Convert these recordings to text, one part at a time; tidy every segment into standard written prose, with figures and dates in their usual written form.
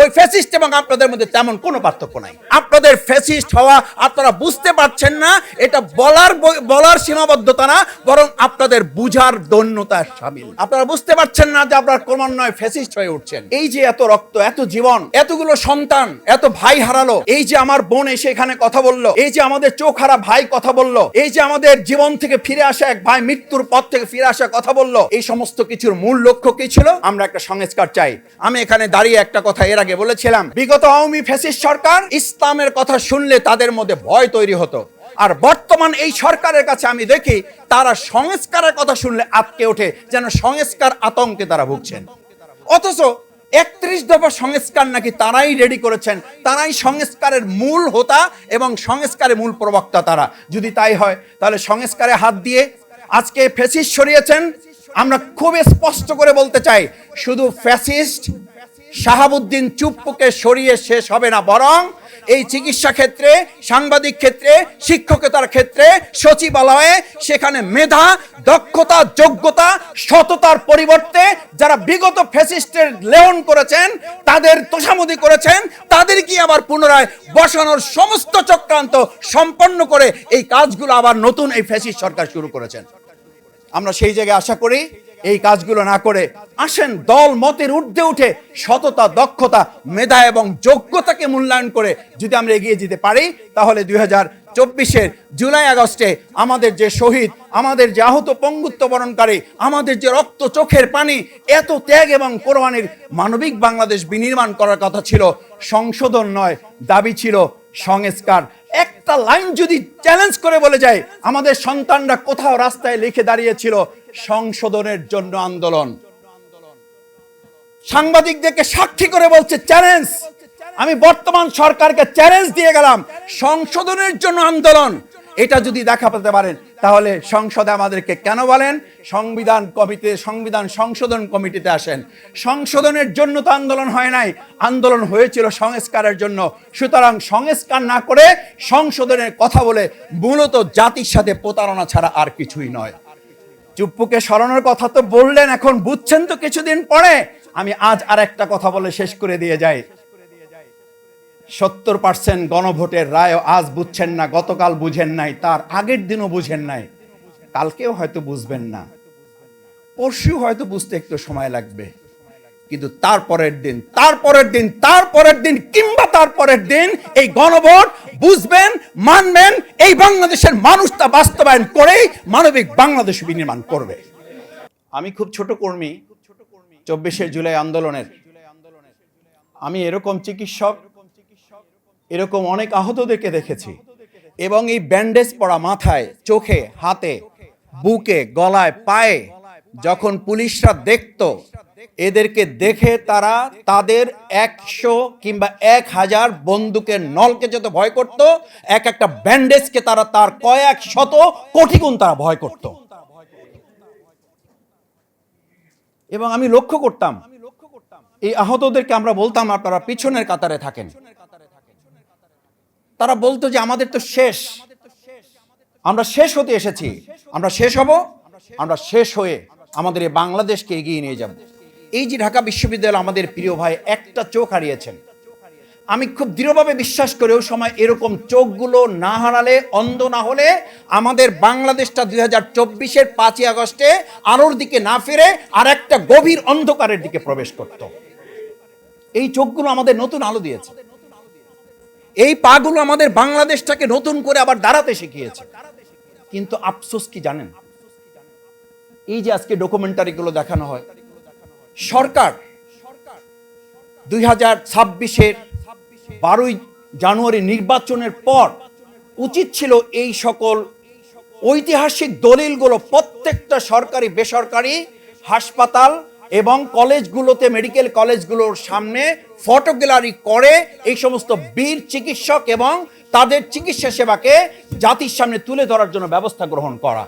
ওই ফ্যাসিস্ট এবং আপনাদের মধ্যে তেমন কোনো পার্থক্য নাই। আপনাদের ফ্যাসিস্ট হওয়া আপনারা বুঝতে পারছেন না, এটা বলার সীমাবদ্ধতা না, বরং আপনাদের বুঝার দৈন্যতা শামিল। আপনারা বুঝতে পারছেন না যে আপনারা ক্রমান্বয়ে ফ্যাসিস্ট হয়ে উঠছেন। এই যে এত রক্ত, এত জীবন, এতগুলো সন্তান, এত ভাই হারালো, এই যে আমার বোন এসে এখানে কথা বললো, এই যে আমাদের চোখ হারা ভাই কথা বললো, এই যে আমাদের জীবন থেকে ফিরে আসা এক ভাই মৃত্যুর পথ থেকে ফিরে আসা কথা বললো, এই সমস্ত কিছুর মূল লক্ষ্য কি ছিল? আমরা একটা সংস্কার চাই। আমি এখানে দাঁড়িয়ে একটা কথা এর আগে বলেছিলাম, বিগত আওয়ামী ফ্যাসিস্ট সরকার ইসলামের কথা শুনলে তাদের মধ্যে ভয় তৈরি হতো, আর বর্তমান এই সরকারের কাছে আমি দেখি তারা সংস্কারের কথা শুনলে আটকে ওঠে, যেন সংস্কার আতঙ্কে তারা ভুগছেন। অথচ 31 দফা সংস্কার নাকি তারাই রেডি করেছেন, তারাই সংস্কারের মূল হোতা এবং সংস্কারের মূল প্রবক্তা তারা। যদি তাই হয় তাহলে সংস্কারে হাত দিয়ে আজকে ফ্যাসিস্ট সরিয়েছেন। আমরা খুব স্পষ্ট করে বলতে চাই, শুধু ফ্যাসিস্ট শাহাবুদ্দিন চুপ্পুকে সরিয়ে শেষ হবে না, বরং এই চিকিৎসা ক্ষেত্রে, সাংবাদিক ক্ষেত্রে, শিক্ষকতার ক্ষেত্রে, সচিবালয়ে সেখানে মেধা, দক্ষতা, যোগ্যতা, সততার পরিবর্তে যারা বিগত ফ্যাসিস্টের লেহন করেছেন, তাদের তোষামোদি করেছেন, তাদেরকে আবার পুনরায় বসানোর সমস্ত চক্রান্ত সম্পন্ন করে এই কাজগুলো আবার নতুন এই ফ্যাসিস্ট সরকার শুরু করেছেন। আমরা সেই জায়গায় আশা করি এই কাজগুলো না করে আসেন দল মতের ঊর্ধ্বে উঠে সততা, দক্ষতা, মেধা এবং যোগ্যতাকে মূল্যায়ন করে যদি আমরা এগিয়ে যেতে পারি, তাহলে 2024-এর জুলাই আগস্টে আমাদের যে শহীদ, আমাদের যে আহত পঙ্গুত্ব বরণকারী, আমাদের যে রক্ত চোখের পানি, এত ত্যাগ এবং কোরবানির মানবিক বাংলাদেশ বিনির্মাণ করার কথা ছিল, সংশোধন নয়, দাবি ছিল সংস্কার। একটা লাইন যদি চ্যালেঞ্জ করে বলে যায়, আমাদের সন্তানরা কোথাও রাস্তায় লিখে দাঁড়িয়েছিল সংশোধনের জন্য আন্দোলন। সাংবাদিকদেরকে সাক্ষী করে বলছে চ্যালেঞ্জ, আমি বর্তমান সরকারকে চ্যালেঞ্জ দিয়ে গেলাম সংশোধনের জন্য আন্দোলন। এটা যদি দেখাতে পারেন তাহলে সংসদে আমাদেরকে কেন বলেন সংবিধান কমিটি, সংবিধান সংশোধন কমিটিতে আসেন। সংশোধনের জন্য তো আন্দোলন হয় নাই, আন্দোলন হয়েছিল সংস্কারের জন্য। সুতরাং সংস্কার না করে সংশোধনের কথা বলে মূলত জাতির সাথে প্রতারণা ছাড়া আর কিছুই নয়। চুপ্পুকে সরানোর কথা তো বললেন, এখন বুঝছেন তো কিছুদিন পরে। আমি আজ আর একটা কথা বলে শেষ করে দিয়ে যাই। 70% গণভোটের রায় আজ বুঝছেন না, গতকাল বুঝেন নাই, তার আগের দিনও বুঝেন নাই, কালকেও হয়তো বুঝবেন না, পরশু হয়তো বুঝতে একটু সময় লাগবে, কিন্তু তারপরের দিন, তারপরের দিন, তারপরের দিন কিংবা তারপরের দিন এই গণভোট বুঝবেন, মানবেন। এই বাংলাদেশের মানুষ তা বাস্তবায়ন করেই মানবিক বাংলাদেশ বিনির্মাণ করবে। আমি খুব ছোট কর্মী 24শে জুলাই আন্দোলনের। আমি এরকম চিকিৎসক, এরকম অনেক আহতদেরকে দেখেছি, এবং এই ব্যান্ডেজ পরা মাথায়, চোখে, হাতে, বুকে, গলায়, পায়ে যখন পুলিশরা দেখতো, এদেরকে দেখে তারা তাদের 100 কিংবা 1000 বন্দুকের নলকে যত ভয় করত, এক একটা ব্যান্ডেজকে তারা তার কয়েক শত কোটি গুণ তারা ভয় করত। এবং আমি লক্ষ্য করতাম এই আহতদেরকে, আমরা বলতাম আপনারা পিছনের কাতারে থাকেন। তারা বলতো যে আমাদের তো শেষ, আমরা শেষ হতে এসেছি, আমরা শেষ হব, আমরা শেষ হয়ে আমাদের এই বাংলাদেশকে এগিয়ে নিয়ে যাব। এই যে ঢাকা বিশ্ববিদ্যালয় আমাদের প্রিয় ভাই একটা চোখ হারিয়েছেন, আমি খুব দৃঢ়ভাবে বিশ্বাস করি ওই সময় এরকম চোখগুলো না হারালে, অন্ধ না হলে আমাদের বাংলাদেশটা 2024-এর 5ই আগস্টে আলোর দিকে না ফিরে আর একটা গভীর অন্ধকারের দিকে প্রবেশ করত। এই চোখগুলো আমাদের নতুন আলো দিয়েছে, এই পাগুলো আমাদের বাংলাদেশটাকে নতুন করে আবার দাঁড়াতে শিখিয়েছে। কিন্তু আফসোস কি জানেন, এই যে আজকে ডকুমেন্টারিগুলো দেখানো হয়, সরকার 2026-এর 12ই জানুয়ারি নির্বাচনের পর উচিত ছিল এই সকল ঐতিহাসিক দলিলগুলো প্রত্যেকটা সরকারি বেসরকারি হাসপাতাল এবং কলেজগুলোতে, মেডিকেল কলেজগুলোর সামনে ফটো গ্যালারি করে এই সমস্ত বীর চিকিৎসক এবং তাদের চিকিৎসা সেবাকে জাতির সামনে তুলে ধরার জন্য ব্যবস্থা গ্রহণ করা।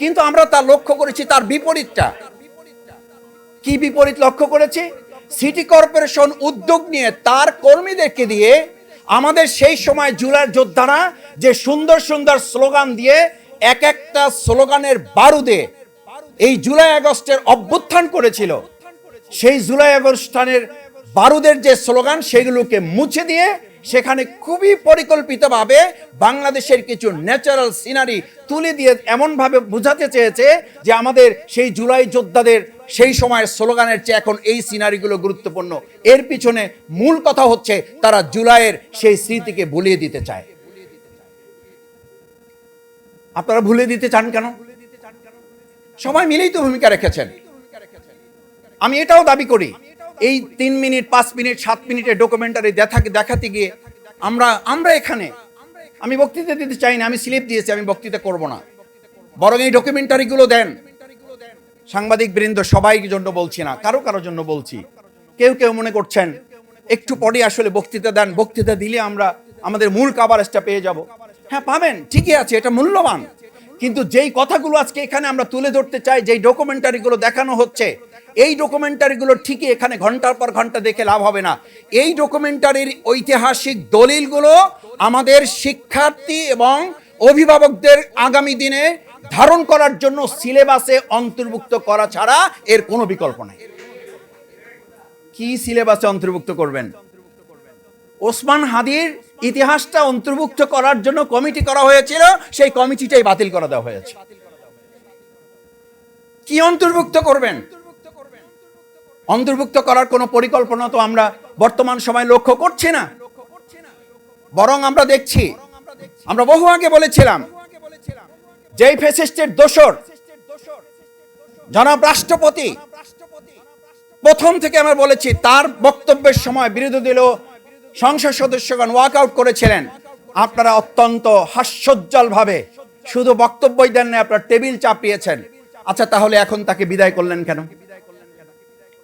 কিন্তু আমরা তা লক্ষ্য করেছি তার বিপরীতটা। কি বিপরীত লক্ষ্য করেছি? সিটি কর্পোরেশন উদ্যোগ নিয়ে তার কর্মীদেরকে দিয়ে আমাদের সেই সময় জুলাই যোদ্ধারা যে সুন্দর সুন্দর স্লোগান দিয়ে এক একটা স্লোগানের বারুদে এই জুলাই আগস্টের অভ্যুত্থান করেছিল, সেই জুলাই আগস্টের বারুদের যে স্লোগান সেগুলোকে মুছে দিয়ে সেখানে খুবই পরিকল্পিতভাবে বাংলাদেশের কিছু ন্যাচারাল সিনারি তুলে দিয়ে এমনভাবে বোঝাতে চেয়েছে যে আমাদের সেই জুলাই যোদ্ধাদের সেই সময়ের স্লোগানের চেয়ে এখন এই সিনারিগুলো গুরুত্বপূর্ণ। এর পিছনে মূল কথা হচ্ছে তারা জুলাইয়ের সেই স্মৃতিকে ভুলিয়ে দিতে চায়। আপনারা ভুলে দিতে চান কেন? সবাই মিলেই তো ভূমিকা রেখেছেন। আমি এটাও দাবি করি, এই 3 মিনিট 5 মিনিট 7 মিনিটের ডকুমেন্টারি দেখাতে গিয়ে আমরা এখানে আমি বক্তৃতা দিতে চাই না, আমি স্লিপ দিয়েছি, আমি বক্তৃতা করব না, বরং এই ডকুমেন্টারিগুলো দেন। সাংবাদিক বৃন্দ সবাইকে জন্য বলছি না, কারোর জন্য বলছি। কেউ কেউ মনে করছেন একটু পরে আসলে বক্তৃতা দেন, বক্তৃতা দিলে আমরা আমাদের মূল কভারেজটা পেয়ে যাব। হ্যাঁ পাবেন, ঠিকই আছে, এটা মূল্যবান। কিন্তু যেই কথাগুলো আজকে এখানে আমরা তুলে ধরতে চাই, যেই ডকুমেন্টারিগুলো দেখানো হচ্ছে, এই ডকুমেন্টারিগুলো ঠিকই এখানে ঘন্টার পর ঘন্টা দেখে লাভ হবে না। এই ডকুমেন্টারির ঐতিহাসিক দলিলগুলো আমাদের শিক্ষার্থী এবং অভিভাবকদের আগামী দিনে ধারণ করার জন্য সিলেবাসে অন্তর্ভুক্ত করা ছাড়া এর কোনো বিকল্প নেই। কি সিলেবাসে অন্তর্ভুক্ত করবেন? ওসমান হাদির ইতিহাসটা অন্তর্ভুক্ত করার জন্য কমিটি করা হয়েছিল, সেই কমিটিটাই বাতিল করে দেওয়া হয়েছে। কি অন্তর্ভুক্ত করবেন? অন্তর্ভুক্ত করার কোনো পরিকল্পনা তো আমরা বর্তমান সময় লক্ষ্য করছি না। বরং আমরা দেখছি, আমরা বহু আগে বলেছিলাম, যেই ফ্যাসিস্টের দোসর জনাব রাষ্ট্রপতি, প্রথম থেকে আমরা বলেছি, তার বক্তব্যের সময় বিরোধী দল সংসদ সদস্যগণ ওয়াক আউট করেছিলেন। আপনারা অত্যন্ত হাস্যোজ্জ্বল ভাবে শুধু বক্তব্যই দেন না, আপনারা টেবিল চাপিয়েছেন। আচ্ছা, তাহলে এখন তাকে বিদায় করলেন কেন?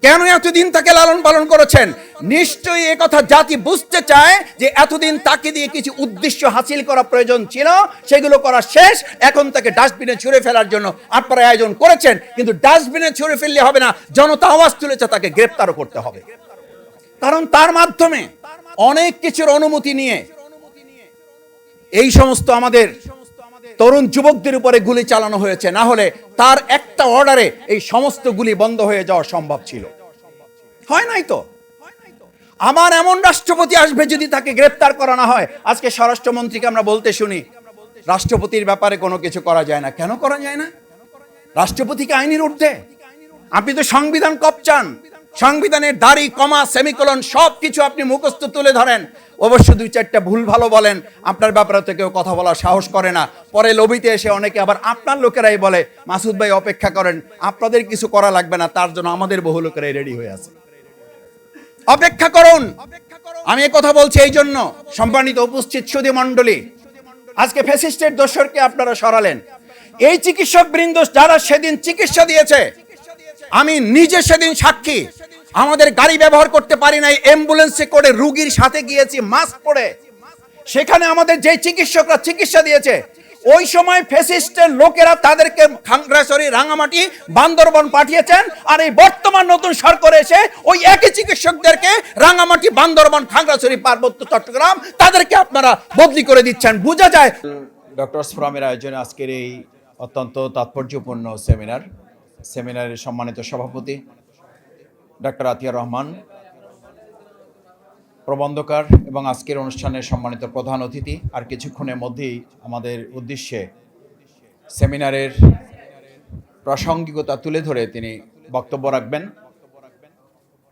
কেন এতদিন তাকে লালন পালন করেছেন? নিশ্চয়ই এ কথা জাতি বুঝতে চায় যে এতদিন তাকে দিয়ে কিছু উদ্দেশ্য হাসিল করা প্রয়োজন ছিল, সেগুলো করা শেষ। এখন তাকে ডাস্টবিনে ছুঁড়ে ফেলার জন্য আপনারা আয়োজন করেছেন, কিন্তু ডাস্টবিনে ছুঁড়ে ফেললে হবে না, জনতা আওয়াজ তুলেছে, তাকে গ্রেফতারও করতে হবে। কারণ তার মাধ্যমে অনেক কিছুর অনুমতি নিয়ে এই সমস্ত আমাদের তরুণ যুবকদের উপরে গুলি চালানো হয়েছে। না হলে তার একটা অর্ডারে এই সমস্ত গুলি বন্ধ হয়ে যাওয়া সম্ভব ছিল। হয় নাই তো। আমার এমন রাষ্ট্রপতি আসবে যদি তাকে গ্রেফতার করা না হয়। আজকে স্বরাষ্ট্রমন্ত্রীকে আমরা বলতে শুনি রাষ্ট্রপতির ব্যাপারে কোনো কিছু করা যায় না। কেন করা যায় না? রাষ্ট্রপতিকে আইনের ঊর্ধ্বে। আপনি তো সংবিধান কপচান, সংবিধানের দাড়ি কমা সেমিকোলন সব কিছু আপনি মুখস্থ তুলে ধরেন, অবশ্য 2-4টা ভুল ভালো বলেন, আপনার ব্যাপারে তো কেউ কথা বলার সাহস করে না। পরে লবিতে এসে অনেকে আবার আপনার লোকেরাই বলে, মাসুদ ভাই অপেক্ষা করেন, আপনাদের কিছু করা লাগবে না, তার জন্য আমাদের বহু লোকেরাই রেডি হয়ে আছে, অপেক্ষা করুন। আমি এই কথা বলছি এই জন্য, সম্মানিত উপস্থিত সুধী মণ্ডলী, আজকে ফ্যাসিস্টের দোসরকে আপনারা সরালেন। এই চিকিৎসক বৃন্দ যারা সেদিন চিকিৎসা দিয়েছে, আমি নিজে সেদিন সাক্ষী, আমাদের গাড়ি ব্যবহার করতে পারি নাই, অ্যাম্বুলেন্সে করে রুগীর সাথে গিয়েছি মাস্ক পরে। সেখানে আমাদের যে চিকিৎসকরা চিকিৎসা দিয়েছে, ওই সময় ফ্যাসিস্টের লোকেরা তাদেরকে খাগড়াছড়ি, রাঙামাটি, বান্দরবান পাঠিয়েছেন। আর এই বর্তমান নতুন সরকার এসে ওই একই চিকিৎসকদেরকে রাঙামাটি, বান্দরবান, খাগড়াছড়ি, পার্বত্য চট্টগ্রাম তাদেরকে আপনারা বদলি করে দিচ্ছেন। বোঝা যায় ডক্টরস ফোরামের আয়োজনে আজকের এই অত্যন্ত তাৎপর্যপূর্ণ সেমিনারের সম্মানিত সভাপতি ডাক্তার আতিয়ার রহমান, প্রবন্ধকার এবং আজকের অনুষ্ঠানের সম্মানিত প্রধান অতিথি। আর কিছুক্ষণের মধ্যেই আমাদের উদ্দেশ্যে সেমিনারের প্রাসঙ্গিকতা তুলে ধরে তিনি বক্তব্য রাখবেন।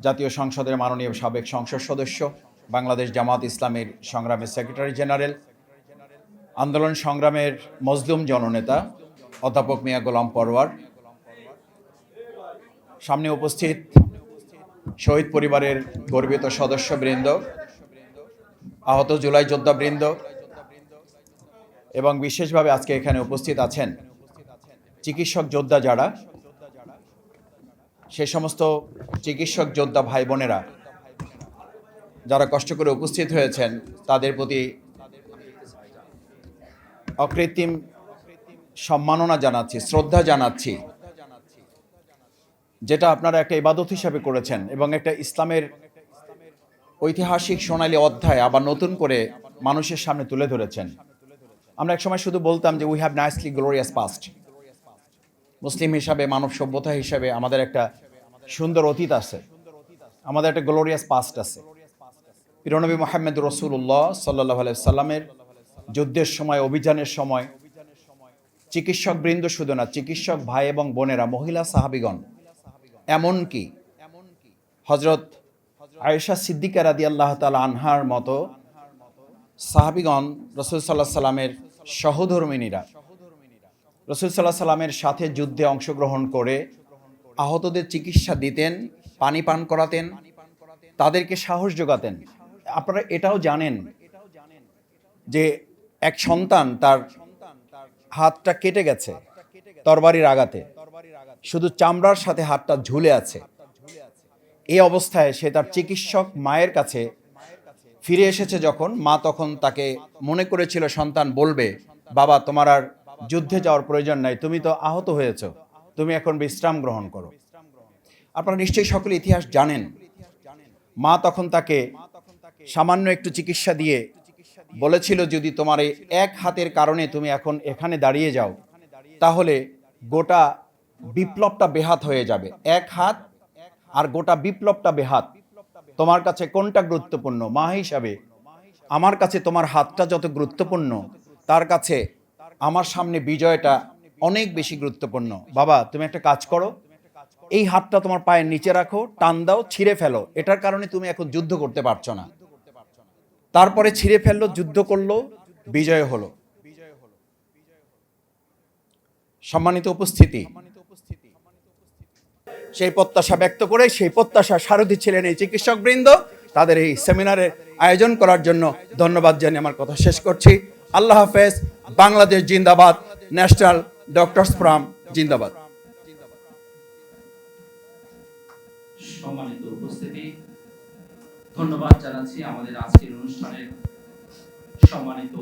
জাতীয় সংসদের মাননীয় সাবেক সংসদ সদস্য, বাংলাদেশ জামাত ইসলামীর সংগ্রামের সেক্রেটারি জেনারেল, আন্দোলন সংগ্রামের মজলুম জননেতা অধ্যাপক মিয়া গোলাম পরওয়ার, সামনে উপস্থিত শহীদ পরিবারের গর্বিত সদস্যবৃন্দ, আহত জুলাই যোদ্ধাবৃন্দ এবং বিশেষভাবে আজকে এখানে উপস্থিত আছেন চিকিৎসক যোদ্ধা যারা, সে সমস্ত চিকিৎসক যোদ্ধা ভাই বোনেরা যারা কষ্ট করে উপস্থিত হয়েছেন, তাদের প্রতি অকৃত্রিম সম্মাননা জানাচ্ছি, শ্রদ্ধা জানাচ্ছি। যেটা আপনারা একটা ইবাদত হিসাবে করেছেন এবং একটা ইসলামের ঐতিহাসিক সোনালী অধ্যায় আবার নতুন করে মানুষের সামনে তুলে ধরেছেন। আমরা একসময় শুধু বলতাম যে we have nicely glorious past, মুসলিম হিসাবে, মানব সভ্যতা হিসাবে আমাদের একটা সুন্দর অতীত আছে। আমাদের একটা গ্লোরিয়াস পাস্ট আছে। প্রিয়নবী মুহাম্মদ রাসূলুল্লাহ সাল্লাল্লাহু আলাইহি সাল্লামের যুদ্ধের সময়, অভিযানের সময় চিকিৎসক বৃন্দ শুধু না, চিকিৎসক ভাই এবং বোনেরা, মহিলা সাহাবীগণ, এমনকি হযরত আয়েশা সিদ্দিকা রাদিয়াল্লাহু তাআলা আনহার মতো সাহাবীগণ রাসূল সাল্লাল্লাহু আলাইহি সাল্লামের সহধর্মিণীরা রাসূল সাল্লাল্লাহু আলাইহি সাল্লামের সাথে যুদ্ধে অংশগ্রহণ করে আহতদের চিকিৎসা দিতেন, পানি পান করাতেন, তাদেরকে সাহস যোগাতেন। আপনারা এটাও জানেন যে এক সন্তান তার হাতটা কেটে গেছে তরবারির আঘাতে, শুধু চামড়ার সাথে হাতটা ঝুলে আছে। এই অবস্থায় সে তার চিকিৎসক মায়ের কাছে ফিরে এসেছে যখন, মা তখন তাকে মনে করেছিল সন্তান বলবে, বাবা তোমার আর যুদ্ধে যাওয়ার প্রয়োজন নাই, তুমি তো আহত হয়েছ, তুমি এখন বিশ্রাম গ্রহণ করো। আপনারা নিশ্চয়ই সকলে ইতিহাস জানেন। মা তখন তাকে সামান্য একটু চিকিৎসা দিয়ে বলেছিল, যদি তোমার এই এক হাতের কারণে তুমি এখন এখানে দাঁড়িয়ে যাও, তাহলে গোটা বিপ্লবটা বেহাত হয়ে যাবে। এক হাত আর গোটা বিপ্লবটা বেহাত। তোমার কাছে কোনটা গুরুত্বপূর্ণ? মা হিসাবে আমার কাছে তোমার হাতটা যত গুরুত্বপূর্ণ, তার কাছে আমার সামনে বিজয়টা অনেক বেশি গুরুত্বপূর্ণ। বাবা তুমি একটা কাজ করো, এই হাতটা তোমার পায়ের নিচে রাখো, টান দাও, ছিঁড়ে ফেলো, এটার কারণে তুমি এখন যুদ্ধ করতে পারছো না। তারপরে ছিঁড়ে ফেললো, যুদ্ধ করলো, বিজয় হলো। সম্মানিত উপস্থিতি, সেই প্রত্যাশা ব্যক্ত করে, সেই প্রত্যাশা সারথি ছিলেন এই চিকিৎসক বৃন্দ। তাদের এই সেমিনারের আয়োজন করার জন্য ধন্যবাদ জানিয়ে আমার কথা শেষ করছি। আল্লাহ হাফেজ। বাংলাদেশ জিন্দাবাদ। ন্যাশনাল ডক্টরস ফোরাম জিন্দাবাদ। সম্মানিত উপস্থিতি, ধন্যবাদ জানাচ্ছি আমাদের আজকের অনুষ্ঠানের সম্মানিত